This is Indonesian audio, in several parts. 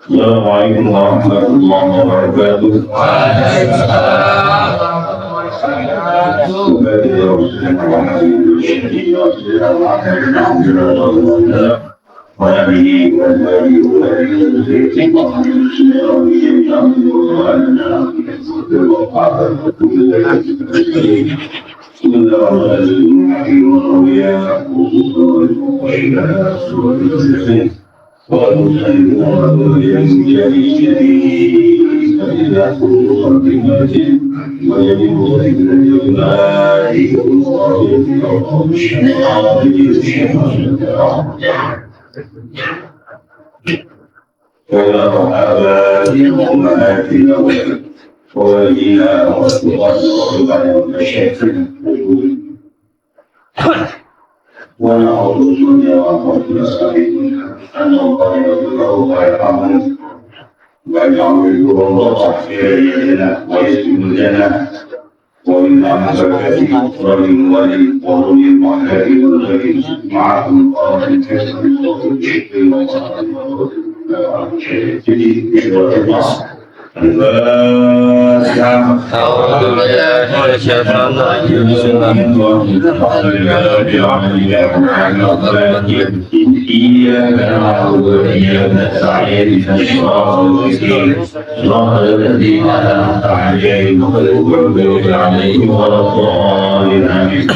Assalamualaikum warahmatullahi wabarakatuh. ونعوذ بالله من ومن أمسكة ومن ولي ومن محل الغيب معكم أعوذ بالله من الشيطان الرجيم بسم الله إياك نعبد وإياك نستعين اهدنا الصراط المستقيم صراط الذين أنعمت عليهم غير المغضوب عليهم ولا الضالين آمين.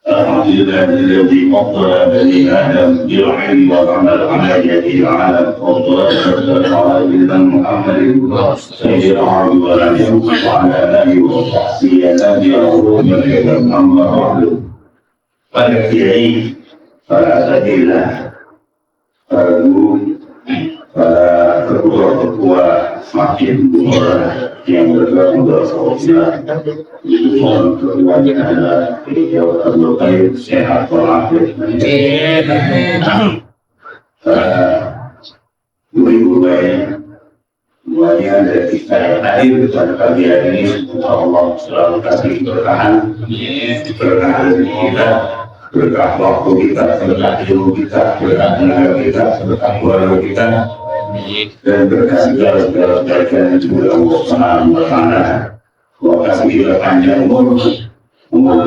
الحمد لله الذي فضل بني آدم بالعلم وعمل على يده على والصلاة على سيدنا محمد سيد العرب والعجم وعلى آله وصحبه الذين أما بعد فالكثيرين فلا سبيل له فلا guru para ketua-ketua makin yang bergabung dalam mohon keduanya adalah beliau terbaik sehat walafiat. Ibu-ibu baik semuanya dari kita yang hadir pada pagi hari ini, Allah selalu kasih berkahan kita, berkah waktu kita, berkah ilmu kita, berkah tenaga kita, berkah keluarga kita, dan berkah segala kebaikan yang juga Allah Subhanahu wa Ta'ala. Kasih kita panjang umur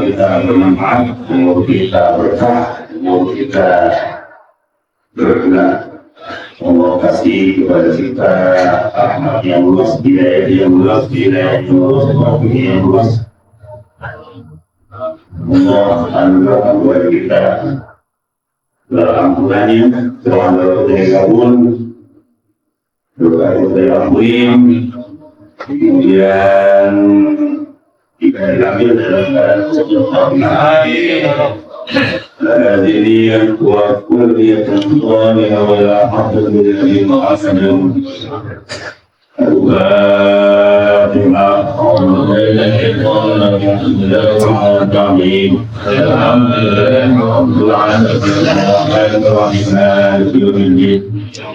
kita bermanfaat, umur kita berkah, umur kita berguna. Allah kasih kepada kita rahmat yang luas, hidayah yang luas, taufik yang luas. Allah anugerah kepada kita dalam ampunannya, selama bergabung, doa kemudian jika diambil dalam keadaan hadirin wa kulliyatan salihah wa la hafidh bil hasanah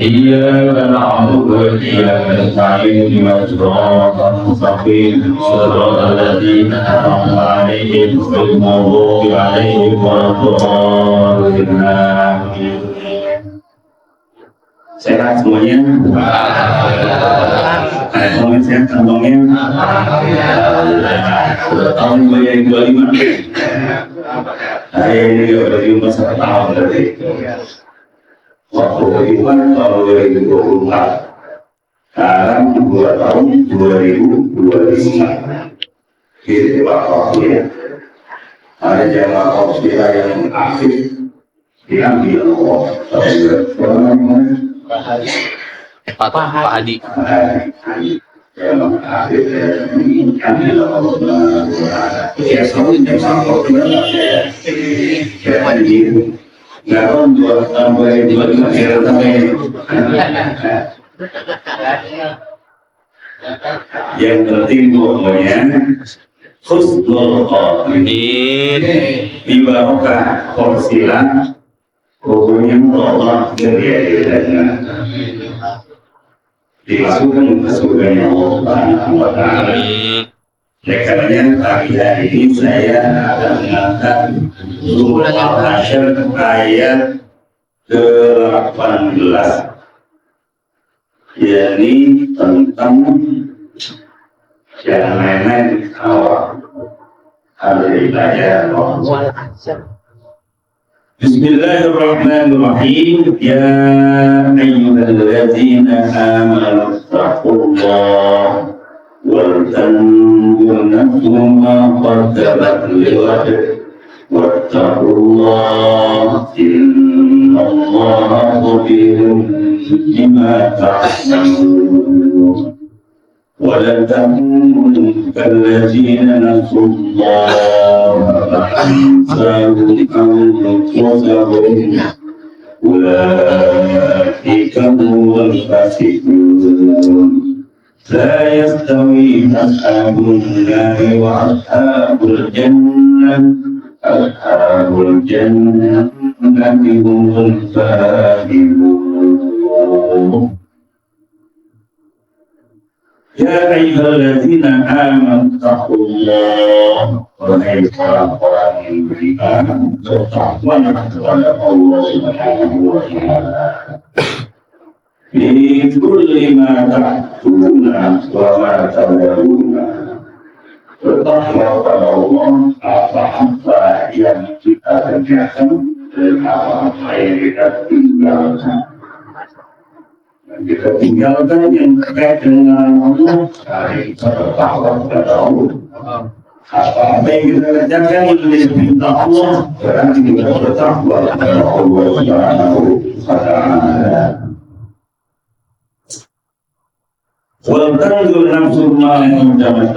إياك نعبد وإياك نستعين اهدنا الصراط المستقيم صراط الذين أنعمت عليهم غير المغضوب عليهم ولا الضالين. Sehat semuanya. Semuanya sehat kantongnya. Tahun 2025. Hari ini 2021 tahun berarti. Waktu kehidupan tahun 2024. Sekarang 2 tahun 2025. Jadi waktunya ada jamaah hospital yang aktif diambil Allah. Pak Hadi. Yang penting pokoknya husnul khotimah. Amin. Di barokah korsilan pokoknya Allah dari dimasukkan ke surga Allah Subhanahu wa Ta'ala. Amin. Oleh karenanya pagi hari ini saya akan mengangkat surah Al-Hasyr ayat ke-18, yakni tentang jangan main-main awal hari raya Ramadan. Bismillahirrahmanirrahim. Ya ayyuhalladzina amanu taqullaha wal tanzur nafsum ma qaddamat lighad wattaqullaha innallaha khabirun bima ta'malun. ولا تكونوا كالذين نسوا الله فأنساهم أنفسهم أولئك هم الفاسقون. لا يستوي أصحاب النار وأصحاب الجنة هم الفائزون. Ya ayyuhalladzina amanu taqullaha wahai orang-orang yang beriman bertakwalah kepada Allah Subhanahu wa Ta'ala. Fi kulli ma ta'tuna wa ma tadruna. Bertakwa kepada Allah apa-apa yang kita kerjakan dan apa-apa yang kita tinggalkan. Kita tinggalkan yang terkait dengan Allah, kita bertakwa kepada Allah. Apa yang kita kerjakan yang diminta Allah, berarti kita bertakwa kepada Allah Subhanahu wa Ta'ala. Wal tanzur nafsun ma qaddamat.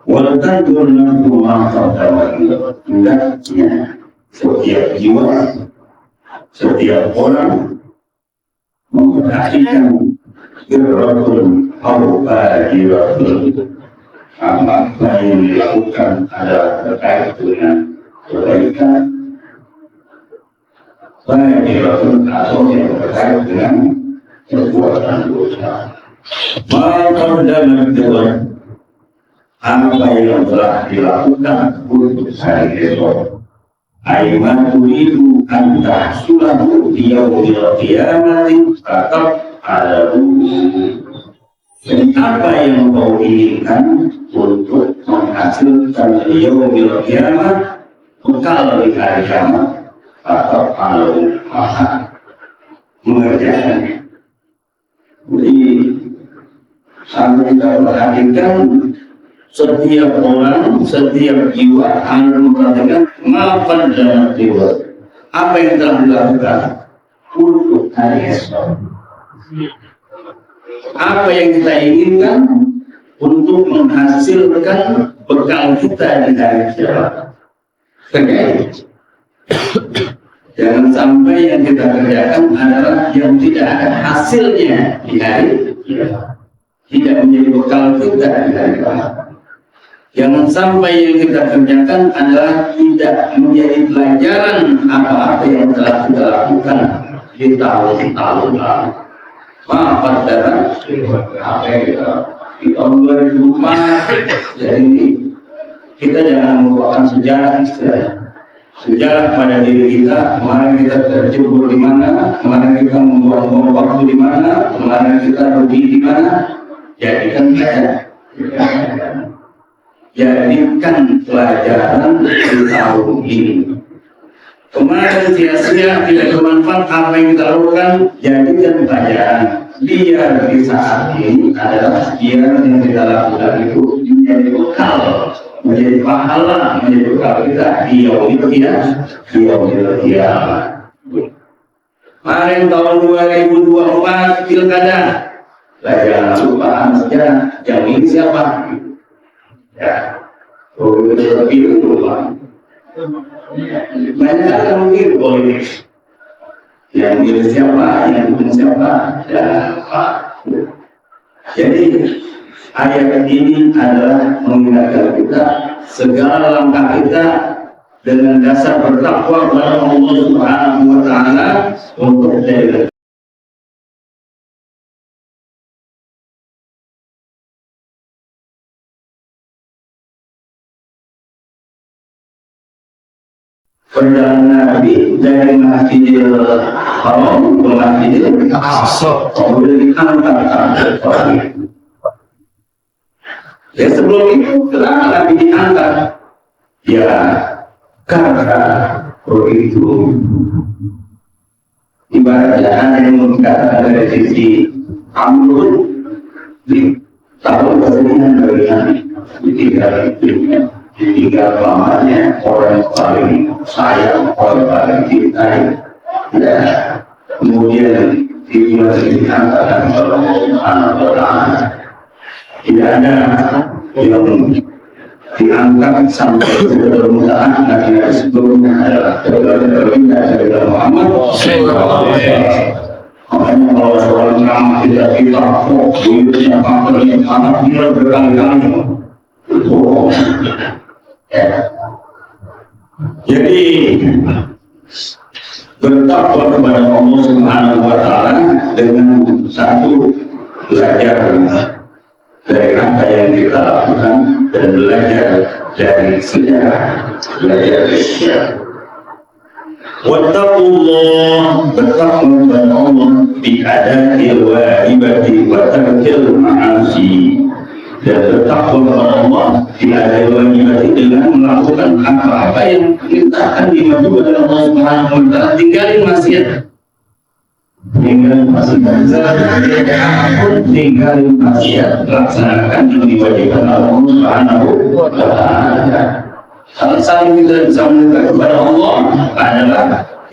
Wal tanzur nafsun ma qaddamat. Hendaknya setiap jiwa, setiap orang memperhatikan gerakun jiratun apa yang dilakukan adalah terkait dengan kebaikan, jiratun atau yang terkait dengan perbuatan dosa. Maka dalam jalan apa yang telah dilakukan untuk hari esok. Aiman turidu anta sulahu yaumil qiyamati tetap ada apa yang kau inginkan untuk menghasilkan yaumil qiyamah bekal di hari kiamat tetap ada mengerjakannya. Jadi sampai kita perhatikan setiap orang, setiap jiwa harus memperhatikan maafan dan jiwa. Apa yang telah dilakukan untuk hari esok. Apa yang kita inginkan untuk menghasilkan bekal kita di hari kiamat. Jangan sampai yang kita kerjakan adalah yang tidak ada hasilnya di hari kiamat. Tidak menjadi bekal kita di hari kiamat. Jangan sampai yang kita kerjakan adalah tidak menjadi pelajaran apa-apa yang telah kita lakukan di tahun-tahun lalu. Maaf darah, apa yang di tahun 2004, jadi kita jangan melupakan sejarah pada diri kita. Kemarin kita terjebur di mana, kemarin kita membuang waktu di mana, kemarin kita rugi di mana. Jadikan jadikan pelajaran di tahun ini. Kemarin sia-sia tidak bermanfaat apa yang kita lakukan, jadikan pelajaran. Biar di saat ini adalah biar yang kita lakukan itu menjadi bekal, menjadi pahala, menjadi bekal kita di yaumil qiyamah. Kemarin tahun 2024 pilkada, jangan lupa saja yang ini siapa? Ya, itu lupa. Banyak kan mungkin politik. Yang milih siapa, yang bukan siapa, ya Pak. Jadi ayat ini adalah mengingatkan kita segala langkah kita dengan dasar bertakwa kepada Allah Subhanahu wa taala untuk menjadi perjalanan Nabi dari Masjidil Haram ke Masjidil Aqsa, kemudian diangkat. Ya sebelum itu kenapa Nabi diangkat? Ya karena begitu ibaratnya ada yang mengatakan dari sisi amrun di tahun kesedihan dari Nabi ditinggal lamanya orang paling sayang, orang paling cintai, ya kemudian diangkat oleh Allah Taala. Tidak ada yang diangkat sampai kemuliaan Nabi sebelumnya adalah Nabi Muhammad SAW. Makanya kalau seorang nama tidak kita hidupnya yang sangat dia berkali-kali. Jadi bertakwa kepada Allah Subhanahu wa taala dengan satu belajar dari apa yang kita lakukan dan belajar dari sejarah, belajar dari sejarah. Wattaqullah, bertakwa kepada Allah bi adakil wajibati wa tarkil ma'asi, dan bertakwa kepada Allah bi adakil wajibati dengan melakukan apa-apa yang diperintahkan dimaju oleh Allah Subhanahu wa taala, tinggalin maksiat. Tinggalin maksiat, laksanakan yang diwajibkan Allah Subhanahu wa taala. Salah satu kita bisa mendekat kepada Allah adalah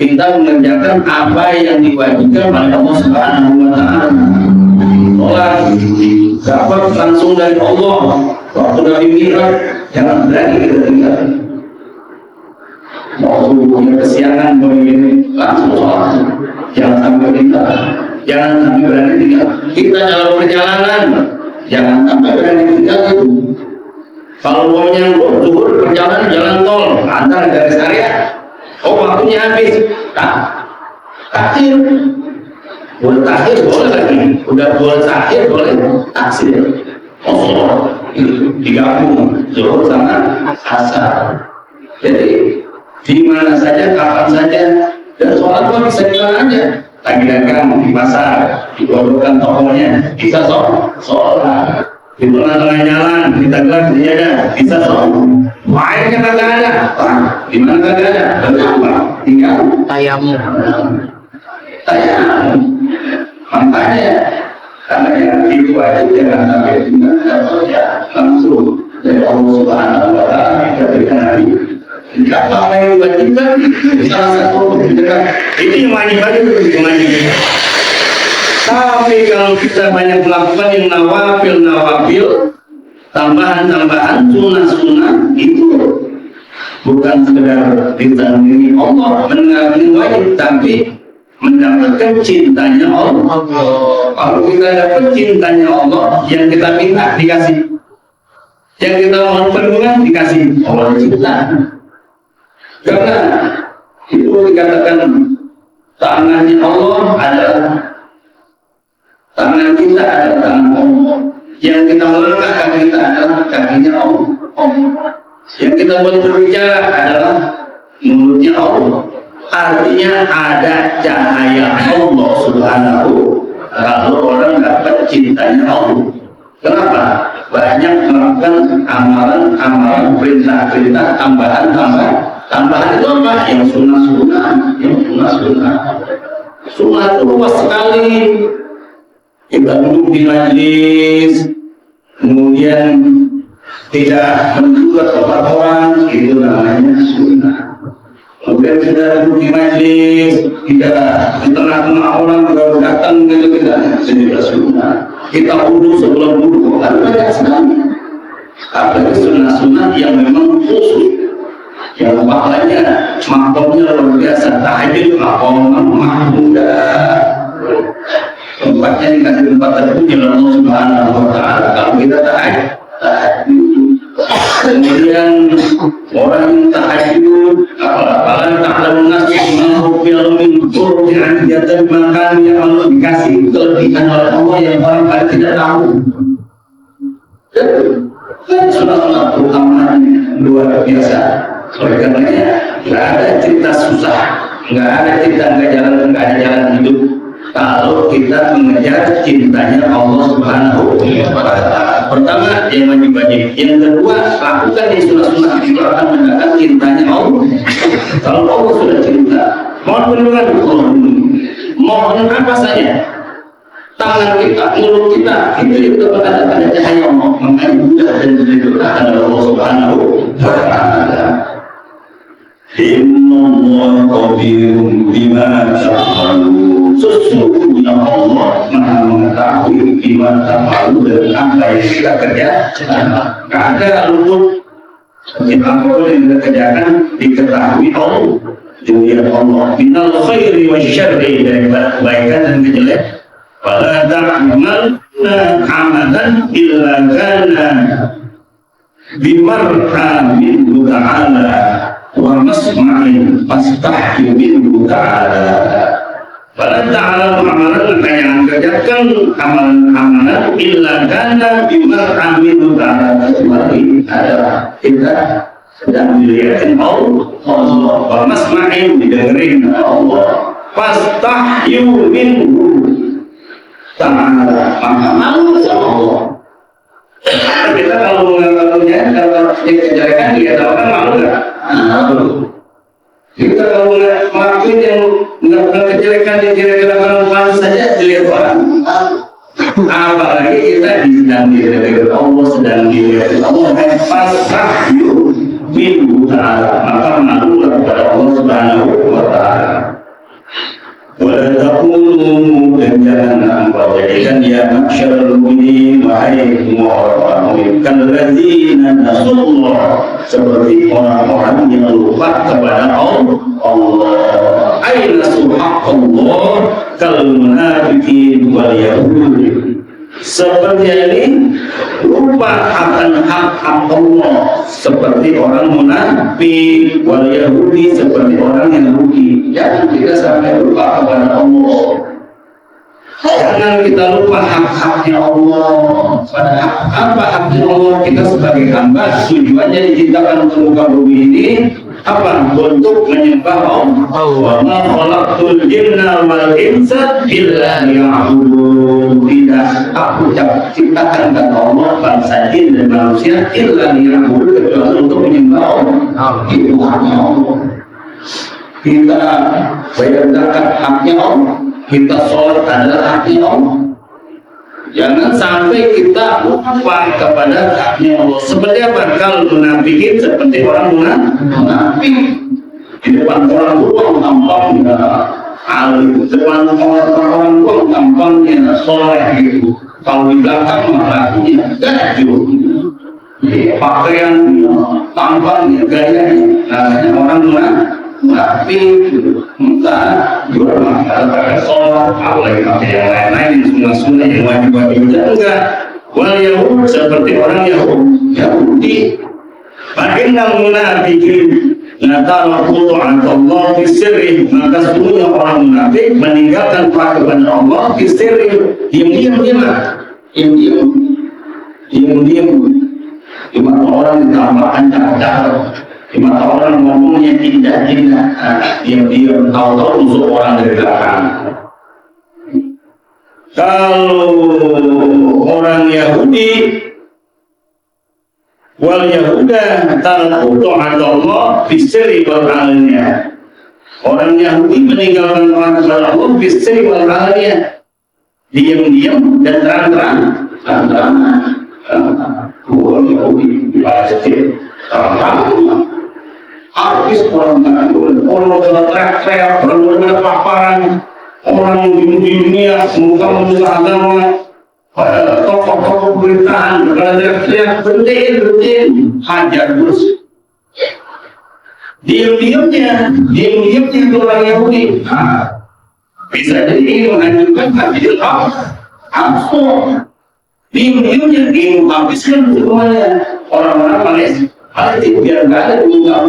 kita mengerjakan apa yang diwajibkan oleh Allah Subhanahu wa taala. Sholat dapat langsung dari Allah. Waktu Nabi Mi'raj jangan berani kita tinggalkan. Waktu punya kesiangan begini langsung sholat. Jangan sampai kita, jangan sampai berani tinggal. Kita dalam perjalanan, jangan sampai berani tinggal itu. Kalau uangnya zuhur perjalanan jalan tol antar garis area, waktunya habis, takhir, boleh takhir boleh lagi, udah boleh takhir boleh taksir. Oh, digabung zuhur sama asar. Jadi di mana saja, kapan saja. Dan sholat pun bisa di mana aja. Lagi dagang di pasar, digodokkan tokonya, bisa sholat. Di tengah-tengah jalan, di tengah tiada, bisa sholat. Mainnya kagak ada, di mana kagak ada? Kenapa? Tinggal Tayamum. Makanya karena yang itu aja jangan sampai tinggal langsung dari Allah Subhanahu wa taala kepada Nabi. Apa yang diwajibkan salah satu kebijakan itu yang wajib itu wajib. Tapi kalau kita banyak melakukan yang nawafil, tambahan sunnah itu bukan sekedar ditandingi Allah mengenai wajib, tapi mendapatkan cintanya Allah. Kalau kita dapat cintanya Allah, yang kita minta dikasih, yang kita mohon perlindungan dikasih Allah cinta. Karena itu dikatakan tangannya Allah adalah tangan kita adalah tangan Allah. Yang kita melangkah kaki kita adalah kakinya Allah. Yang kita berbicara adalah mulutnya Allah. Artinya ada cahaya Allah Subhanahu. Kalau orang dapat cintanya Allah. Kenapa? Banyak melakukan amalan perintah-perintah tambahan itu apa? Yang sunnah. Sunnah itu luas sekali. Kita duduk di majlis, kemudian tidak menduga tempat orang, itu namanya sunnah. Kemudian kita duduk di majlis, tidak di tengah-tengah orang baru datang, kita sunnah. Kita wudhu sebelum wudhu, ada banyak sekali. Apalagi sunnah-sunnah yang memang khusus, yang pahalanya makomnya luar biasa, tahajud makom mahmudah. Tempatnya dikasih tempat terpuji oleh Allah Subhanahu wa Ta'ala. Kalau kita tahajud, kemudian orang tahajud, apalagi ta'lamun nasib mau film min jatuh makan yang Allah dikasih kelebihan oleh Allah yang barangkali tidak tahu. Sunat-sunat utamanya luar biasa. Oleh karenanya nggak ada cerita susah, nggak ada cerita nggak ada jalan hidup kalau kita mengejar cintanya Allah Subhanahu wa Ta'ala. Pertama, yang wajib-wajib. Yang kedua, lakukan yang sunat-sunat itu akan mendatangkan cintanya Allah. Kalau Allah sudah cinta, mohon perlindungan Allah. Mohon apa saja, tangan kita, mulut kita, itu juga berada pada cahaya Allah. Makanya mudah dan diberkati oleh Allah Subhanahu wa Ta'ala. Innallaha qadirun bima ta'malun. Sesungguhnya Allah Maha mengetahui bima ta'malun, dan apa yang kita kerjakan. Tidak ada luput apapun yang kita kerjakan diketahui Allah. Dilihat Allah minal khairi wasyarri, dari kebaikan dan kejelekan. Fala ta'malna amalan illa kana bimar'a minhu ta'ala wa masma'in fastahyu minhu ta'ala. Pada ta'ala amalan yang kerjakan amalan illa kana bimar'a minhu ta'ala. Mari adalah kita sedang dilihatin Allah, wa masma'in didengerin Allah, fastahyu minhu ta'ala, maka malu sama Allah. Kita kalau mengakunya, kalau kejelekan dia tahu kan malu nggak? Malu. Kita kalau melakukan yang melakukan kejelekan yang kira-kira orang saja dilihat orang. Apalagi kita sedang dilihat Allah, sedang dilihat Allah. Fasahyu minhu ta'ala, maka malu kepada Allah Subhanahu wa Ta'ala. Wala taqulu, dan jangan engkau jadikan ya masyarul mu'minin, wahai orang mukmin, kalladzina nasullah, seperti orang-orang yang lupa kepada Allah. Aina subhanallah kal munafiqin wal yahudi. Seperti ini lupa akan hak Allah, seperti orang munafik, wal yahudi, seperti orang yang rugi. Jangan kita sampai lupa kepada Allah. Jangan kita lupa hak-haknya Allah. Pada apa haknya Allah? Kita sebagai hamba tujuannya diciptakan untuk muka bumi ini apa? Untuk menyembah Allah. Wa ma khalaqtul jinna wal insa illa liya'budun. Tidak aku ciptakan kata Allah bangsa jin dan manusia illa liya'budun, kecuali untuk menyembah Allah. Itu haknya Allah. Kita bayar zakat haknya Allah. Kita sholat adalah haknya Allah. Jangan sampai kita lupa kepada haknya Allah. Seperti apa? Kalau munafikin seperti orang munafik. Di depan orang luang tampangnya alim, di depan orang luang tampangnya soleh gitu. Kalau di belakang lakunya gaduh. Pakaian tampangnya gayanya orang munafik. Entah juga masalah sholat, apalagi yang lain-lain, sunnah-sunnah yang wajib-wajib enggak. Wal Yahud seperti orang Yahudi. Fa'innal munafiqin la ta'budu 'ala Allah fi sirri, maka sesungguhnya orang munafik meninggalkan taat kepada Allah fi sirri, diam-diam. Di mata orang ditambahkan cadar. Di mata orang ngomongnya indah-indah, diam-diam, tahu-tahu musuh orang dari belakang. Kalau orang Yahudi, wal Yahuda ta'budu 'ala Allah bisri wal 'alaniya. Orang Yahudi meninggalkan kepada Allah bisri wal 'alaniya, diam-diam dan terang-terang. Orang Yahudi pasti terang-terang. Artis orang teriak-teriak, orang paparan, orang di dunia, muka agama, tokoh-tokoh pemerintahan, teriak-teriak, berhenti, hajar terus. diam-diamnya itu orang Yahudi. Nah, bisa jadi mengajukan hadis absurd. Diam-diamnya dihabiskan semuanya orang-orang Palestina biar nggak ada diungkap.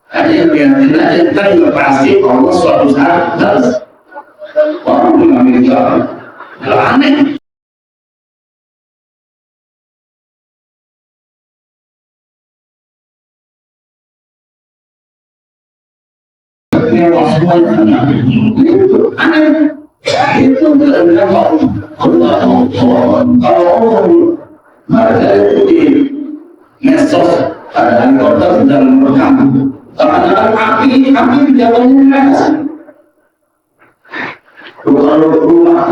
Ada yang biarin aja, ntar juga pasti Allah suatu saat balas. Orang mengambil jalan, aneh. Itu kalau mereka di medsos ada anggota sedang merekam kadang-kadang api jalannya keras. Kalau rumah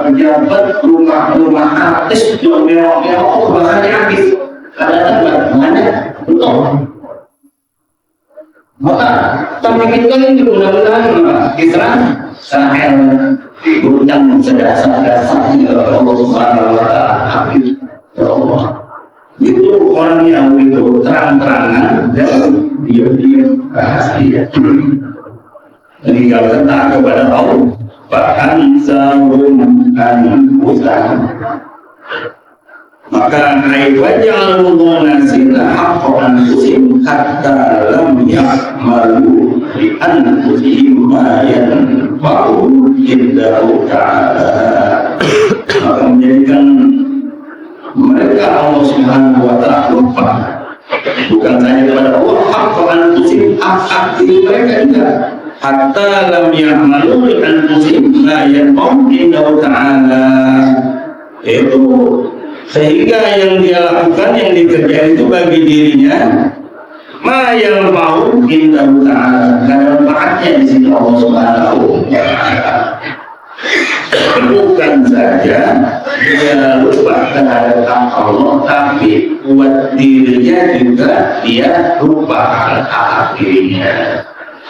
pejabat, rumah artis jual mewah-mewah bahannya habis kadang-kadang mana betul. Maka tapi kita ini mudah-mudahan Islam Sahel diundang sedasar-dasarnya Allah Subhanahu wa Ta'ala. Ya Allah, itu orang yang itu terang-terangan dan diam-diam rahasia meninggalkan taat kepada Allah, bahkan sahum anfusahum. Maka wajah munasina haqqan anfusihim hatta lam ya'malu li anfusihim ma yanfa'u indahu ta'ala. Maka menjadikan mereka Allah Subhanahu wa Ta'ala lupa bukan hanya kepada Allah haqqan anfusihim, hak diri mereka juga hatta lam ya'malu li anfusihim ma yanfa'u indahu ta'ala. Itu sehingga yang dia lakukan, yang dikerjakan itu bagi dirinya ma yang mau indahu ta'ala, karena manfaatnya di sini Allah Subhanahu wa Ta'ala. Bukan saja dia lupa terhadap Allah, tapi buat dirinya juga dia lupa hak dirinya.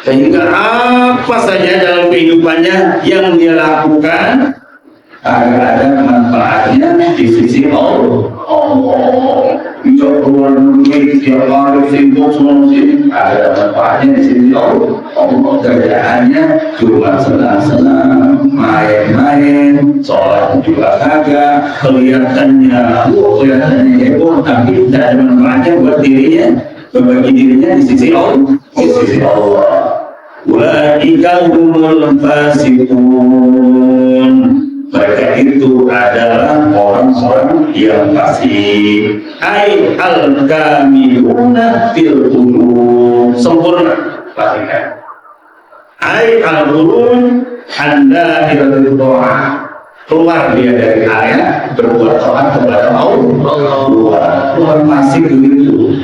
Sehingga apa saja dalam kehidupannya yang dia lakukan agar ada manfaatnya di sisi Allah. Bisa keluar duit tiap hari sibuk solusi, ada manfaatnya di sisi Allah. Kerjaannya cuma senang-senang, main-main, sholat juga kagak, kelihatannya heboh, tapi tidak ada manfaatnya buat dirinya, bagi dirinya di sisi Allah. Di sisi Allah. Ulaika humul fasiqun. Mereka itu adalah orang-orang yang fasik. Ai al-kamiluna fil qulub, sempurna fasikan. Ai al-qulun anda iradullah, keluar dia dari area berbuat taat kepada Allah. Keluar fasik begitu,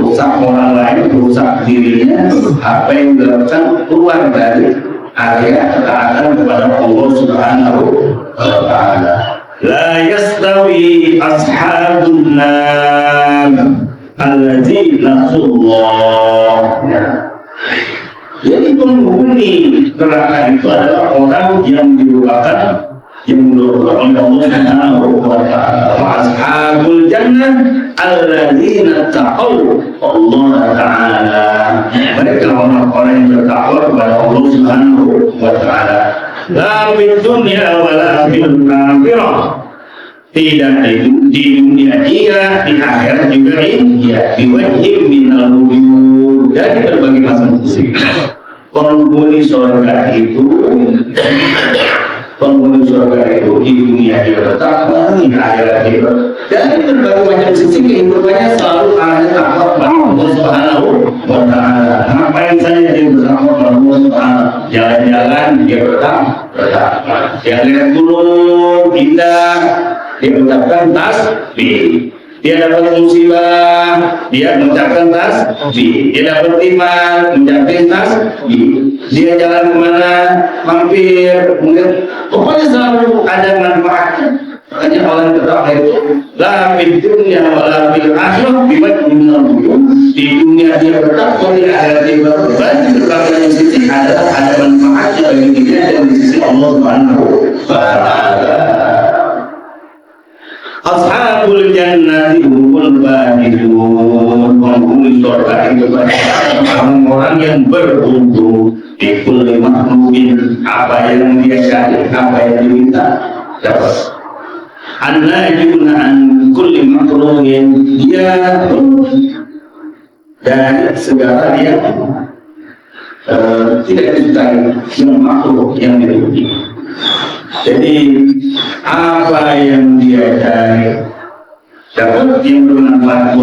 rusak orang lain, rusak dirinya, apa yang dilakukan keluar dari area ketaatan kepada Allah Subhanahu wa Ta'ala. La yastawi ashabun nar alladzina Allah. Jadi penghuni neraka itu adalah orang yang dilupakan, yang menurut Allah Subhanahu wa Ta'ala. Ashabul jannah alladzina taqaw Allah Ta'ala. Mereka orang-orang yang bertakwa kepada Allah Subhanahu wa Ta'ala. La fid dunya wa la fil akhirah. Tidak di dunia iya, di akhirat juga iya. Diwajib minal wujud, dari berbagai macam musik. Penghuni surga itu di dunia dia bertakwa, di akhirat dia dari berbagai macam sisi kehidupannya selalu ada takwa kepada Allah Subhanahu wa Ta'ala. Ngapain saja dia bertakwa kepada Allah Subhanahu, jalan-jalan dia bertakwa, dia lihat gunung indah, dia mengucapkan tasbih. Dia dapat musibah, dia mengucapkan tasbih. Dia dapat iman, mengucapkan tasbih. Dia jalan kemana, mampir, mungkin pokoknya selalu ada manfaatnya. Makanya orang bertakwa itu la fid dunya wa la fil akhirah biwajhin minal wujud. Di dunia dia bertakwa, di akhirat dia berbagi berbagai sisi, ada manfaatnya bagi dia dan di sisi Allah Subhanahu wa Ta'ala. Ashabul jannati humul faizun. Penghuni ditorkan kepada orang-orang yang beruntung di kulli makhlukin, apa yang dia cari, apa yang diminta dapat. An-najuna an kulli makhlukin, dia dari segala yang tidak disukai yang makhluk yang dipuji. Jadi apa yang dia cari dapat, yang bermanfaat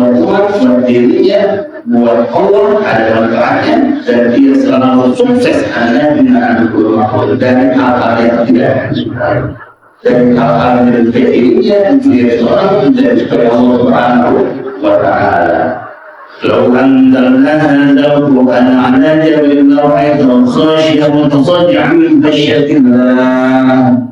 buat dirinya, buat Allah, ada manfaatnya, dan dia selalu sukses hanya dengan makhluk dari hal-hal yang tidak disukai, dari hal-hal yang dirinya, dia seorang dan supaya Allah Subhanahu wa Ta'ala. لو أنزلنا هذا القرآن على جبل لرأيته خاشعا متصدعا من خشية الله.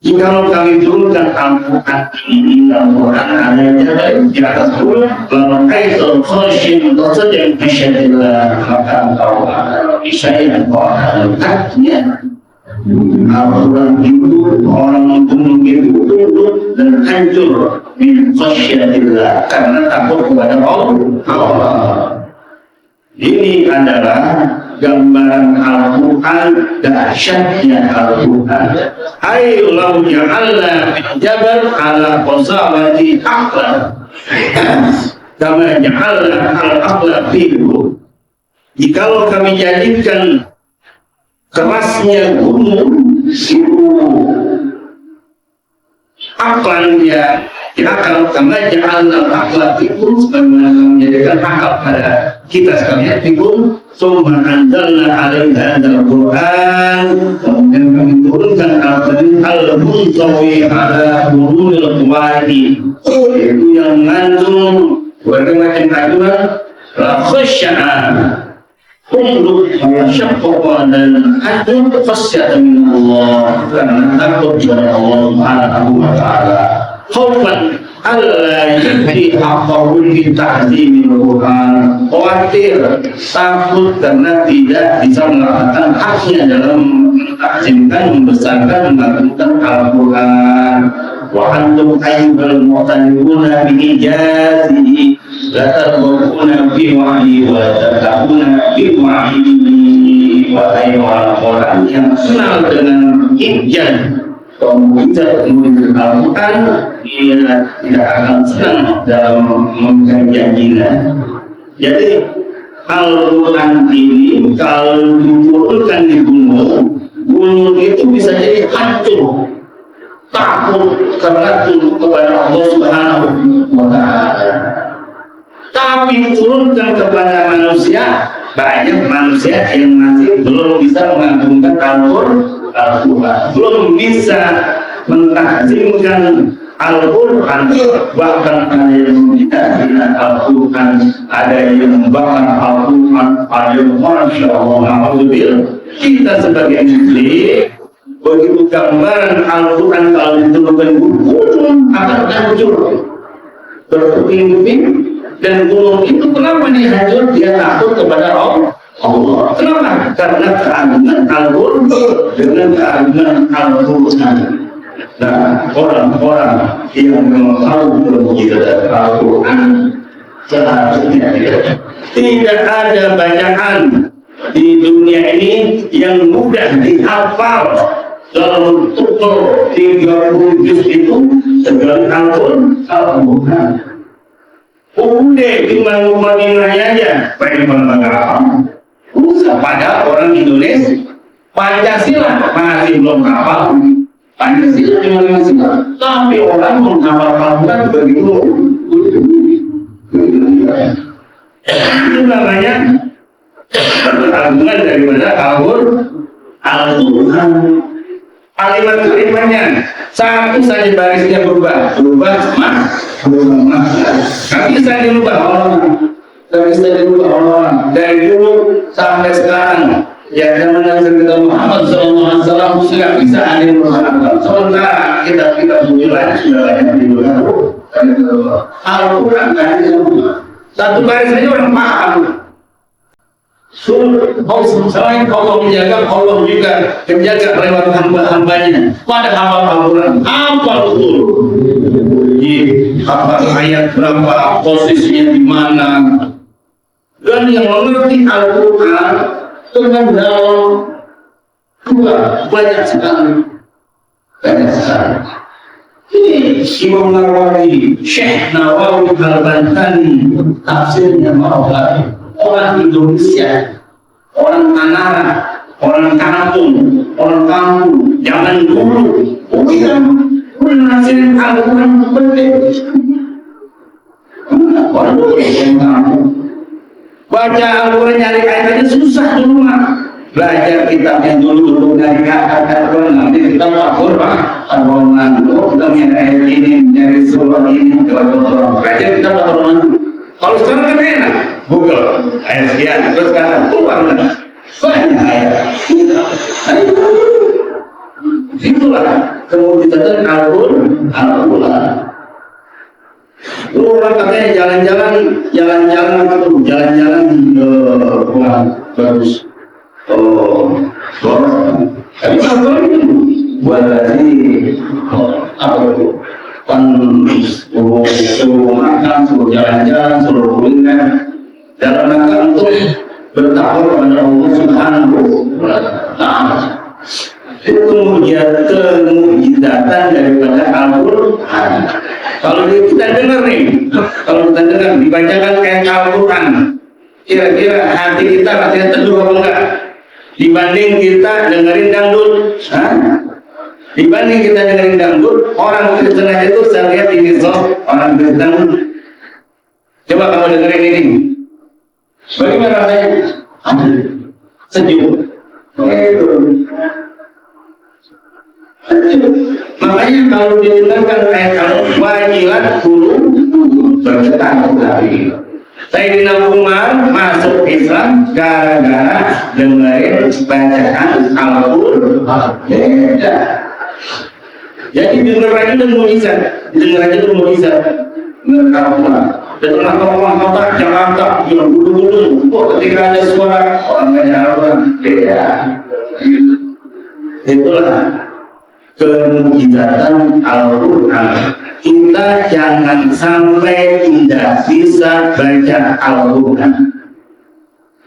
Jika kami turunkan Al-Quran ini, Al-Quran ada jabal di atas gunung, lalu khasyin mutasaddian khasyatillah, maka engkau akan disayang, engkau akan takutnya. Al-Quran itu orang gunung itu tunduk dan hancur min khasyatillah, karena takut kepada Allah. Ini adalah gambaran Al-Quran, dahsyatnya Al-Quran. Ayo lau ja'alna jabal ala qasawati aqla kama ja'alna al-aqla fihu. Jikalau kami jadikan kerasnya gunung itu aklannya, akal kama ja'alna al-aqla fihu, sebagaimana kami menjadikan akal pada kita sekalian fikum. Summa anzalna alaiha al-Quran, kemudian kami turunkan Al-Quran al-muntawi ala hurunil qawadi, yaitu yang mengandung berbagai macam la khasya'an, tunduk syafaqah dan hancur khasyatan min Allah, karena takut kepada Allah Subhanahu wa Ta'ala. Khaufan alla yudhi haqqahu fi ta'zimil Quran, khawatir, takut karena tidak bisa melakukan haknya dalam mentakzimkan, membesarkan, melakukan Al-Quran. Wa antum ayyuhal mu'tanibuna bi'ijazihi la tarbuna bi wahyi wa tatabuna bi wahyi. Wahai orang-orang yang kenal dengan ijaz, tidak menulis Al-Quran, dia tidak akan senang dalam memegang janjinya. Jadi Al-Quran ini kalau diturunkan di gunung, gunung itu bisa jadi hancur, takut karena tunduk kepada Allah Subhanahu wa Ta'ala. Tapi turunkan kepada manusia, banyak manusia yang masih belum bisa mengagungkan Al-Quran, belum bisa mentakzimkan Al-Quran. Bahkan ada yang tidak dengan Al-Quran, ada yang bahkan Al-Quran, ada yang Masya Allah, alhamdulillah. Kita sebagai muslim, begitu gambaran Al-Quran kalau diturunkan gunung akan hancur, berping-ping. Dan gunung itu kenapa dia hancur? Dia takut kepada Allah. Kenapa? Karena keagungan Al-Quran dengan keagungan Al-Quran. Nah, orang-orang yang tahu mujizat Al-Quran seharusnya tidak ada bacaan di dunia ini yang mudah dihafal dalam tutur 30 juz itu segala Al-Quran. Udah cuma Madinah aja, pengen apa? Usah pada orang Indonesia Pancasila masih belum hafal. Pancasila cuma Pancasila, tapi orang menghafalkan begitu. Itu namanya keagungan daripada Al-Quran. Kalimat-kalimatnya satu saja barisnya berubah sama. Nggak bisa dirubah orang, dari dulu sampai sekarang. Ya, zaman Nabi Muhammad SAW sudah bisa ada yang berubah. Sementara kita menilai sudah banyak dirubah. Al-Quran kan satu baris saja orang paham. Selain Allah menjaga, Allah juga menjaga lewat hamba-hambanya. Pada hafal Al-Quran, hafal betul. Hafal ayat berapa, posisinya di mana, Dan yang mengerti Al-Quran dengan dalam dua banyak sekali. Ini Imam Nawawi, Syekh Nawawi Al-Bantani, tafsirnya Nawawi. Orang Indonesia, orang Tanara, orang kampung, zaman dulu, menafsirin Al-Quran penting. Orang dulu yang kampung. Baca Al-Quran nyari ayatnya susah dulu mah. Belajar kitab yang dulu dari kata-kata nanti kita makhluk Al-Quran kita nyari ayat ini, nyari surah ini, belajar kita Al-Quran. Kalau sekarang kan enak, Google ayat sekian, terus kata keluar banyak ayat. Itulah kemudian Al-Quran. Orang katanya jalan-jalan apa tuh? Jalan-jalan bagus. Tapi apa itu? Buat tadi apa itu? Suruh makan, suruh jalan-jalan, suruh kuliner. Dalam rangka untuk bertakwa kepada Allah Subhanahu wa Ta'ala. Itu kemujizatan daripada Al-Quran. Kalau kita dengar nih, kalau kita dengar dibacakan kayak Al-Quran, kira-kira hati kita rasanya teduh apa enggak? Dibanding kita dengerin dangdut, dibanding kita dengerin dangdut, orang Kristen aja itu saya lihat ini orang Kristen. Coba kamu dengerin ini, bagaimana rasanya? Sejuk. Makanya kalau didengarkan ayat wajilat guru bergetar dari Sayyidina Umar masuk Islam gara-gara dengerin bacaan Al-Quran. Jadi denger aja dan mujizat, denger Al-Quran. Dan orang kota Jakarta yang bulu-bulu, ketika ada suara orang Jawa, itulah kemujizatan Al-Quran. Kita jangan sampai tidak bisa baca Al-Quran.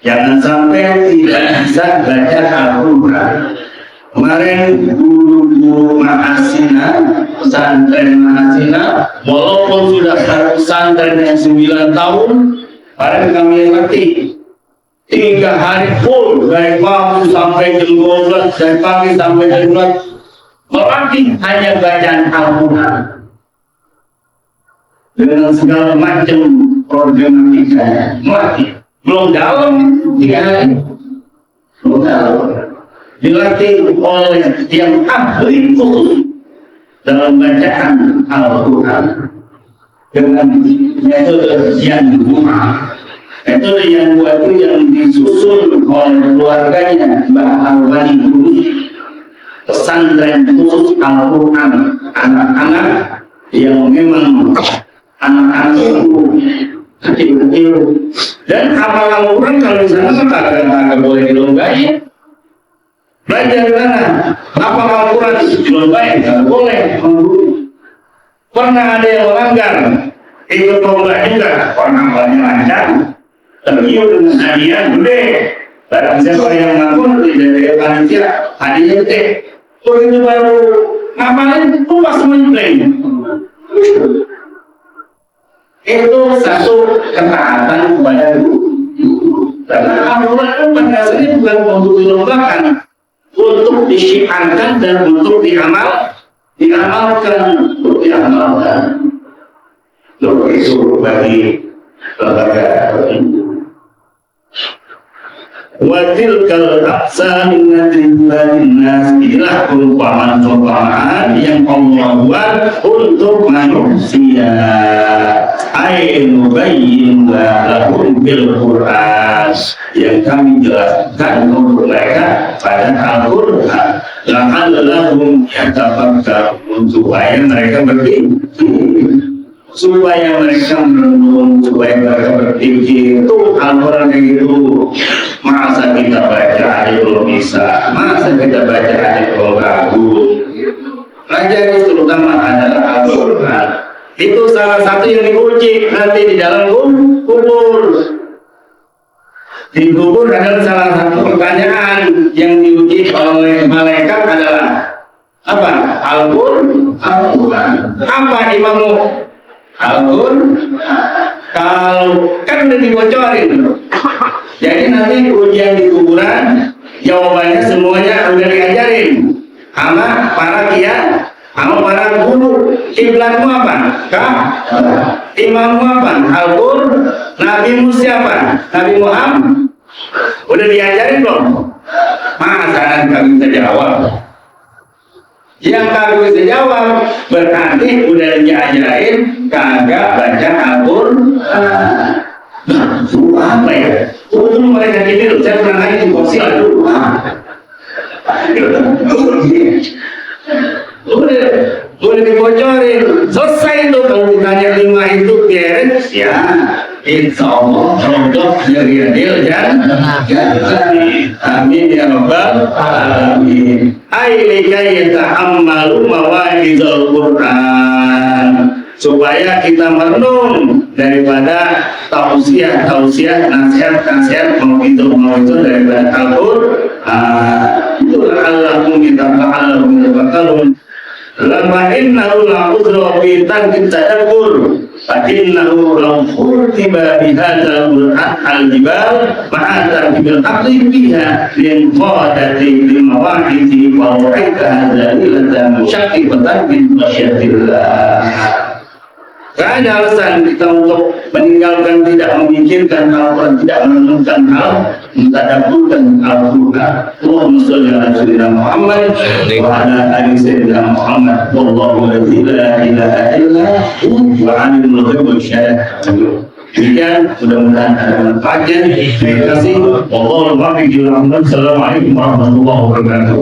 Jangan sampai tidak bisa baca Al-Quran. Kemarin guru-guru Mahasina, pesantren Mahasina, walaupun sudah pesantren yang 9 tahun, kemarin kami ngerti 3 hari full dari pagi sampai jam 12, dari pagi sampai jam 12 melatih hanya bacaan Al-Quran dengan segala macam problematikanya. Melatih belum dalam 3 hari, belum dalam dilatih oleh yang ahli khusus dalam bacaan Al-Quran dengan metode yang dua. Metode yang dua itu yang disusun oleh keluarganya Mbah Al-Wali Guru, pesantren khusus Al-Quran, anak-anak yang memang anak-anak itu kecil-kecil. Dan hafal Al-Quran kalau di sana kan boleh dilombai. Belajar mana? Hafal Al-Quran dilombai, nggak boleh. Pernah ada yang melanggar, ikut lomba juga, pernah banyak lancar, tergiur dengan hadiah gede. Barang siapa yang ngaku dari panitia, hadiahnya gede. Begitu baru ngapalin, itu pas mengklaim. Itu satu ketaatan kepada guru. Karena Al-Quran itu pada dasarnya bukan untuk dilombakan, untuk disyiarkan dan untuk diamalkan. Lalu itu bagi lembaga ini. Watilkal aqsamin nas inilah perumpamaan yang Allah buat untuk manusia. Ainu bayyin lahum bil Qur'an, yang kami jelaskan untuk mereka pada Al-Qur'an. La'allahum yatafakkarun, supaya mereka berpikir, supaya mereka merenung, supaya mereka berpikir. Itu Al-Quran yang itu. Masa kita baca ayat belum bisa, masa kita baca ayat belum bagus. Pelajari terutama adalah Al-Quran. Itu salah satu yang diuji nanti di dalam kubur. Dikubur adalah salah satu pertanyaan yang diuji oleh malaikat adalah apa? Al-Quran. Apa imamu? Al-Quran. Kalau kan udah dibocorin, jadi nanti ujian di kuburan jawabannya semuanya udah diajarin sama para kiai, sama para guru. Kiblatmu apa? Imammu apa? Al-Quran. Nabimu siapa? Nabi Muhammad. Udah diajarin belum? Masa kami bisa jawab? Yang kami bisa jawab berarti udah diajarin kagak baca Al-Quran. Apa ya? Tunggu mereka gini loh, saya pernah lagi di kursi dulu. Boleh dibocorin. Selesai itu kalau ditanya 5 itu beres ya. Insya Allah rontok dari dan amin ya rabbal alamin. Ailika yata'ammalu mawa'idul Quran, supaya kita merenung daripada tausiah, nasihat mau itu daripada Al-Quran. Itulah Allahum kita ta'alum lama innahu la'udra fi tarkit tadabbur fa innahu law khutiba bihadzal Qur'an al-jibal ma'atar bil aqli biha lin qadati lil mawa'idi wa ra'ika hadzalilatan musyaqqatan min khasyatillah. Gak ada alasan kita untuk meninggalkan, tidak memikirkan Al-Quran, tidak merenungkan hal, mentadabburkan Al-Quran. Allahumma sholli ala sayyidina Muhammad wa ala ali sayyidina Muhammad. Wallahu la ilaha illa hu wa alimul ghaibi wasyahadah. Demikian, mudah-mudahan ada manfaatnya. Terima kasih. Wallahu a'lam bishawab. Assalamualaikum warahmatullahi wabarakatuh.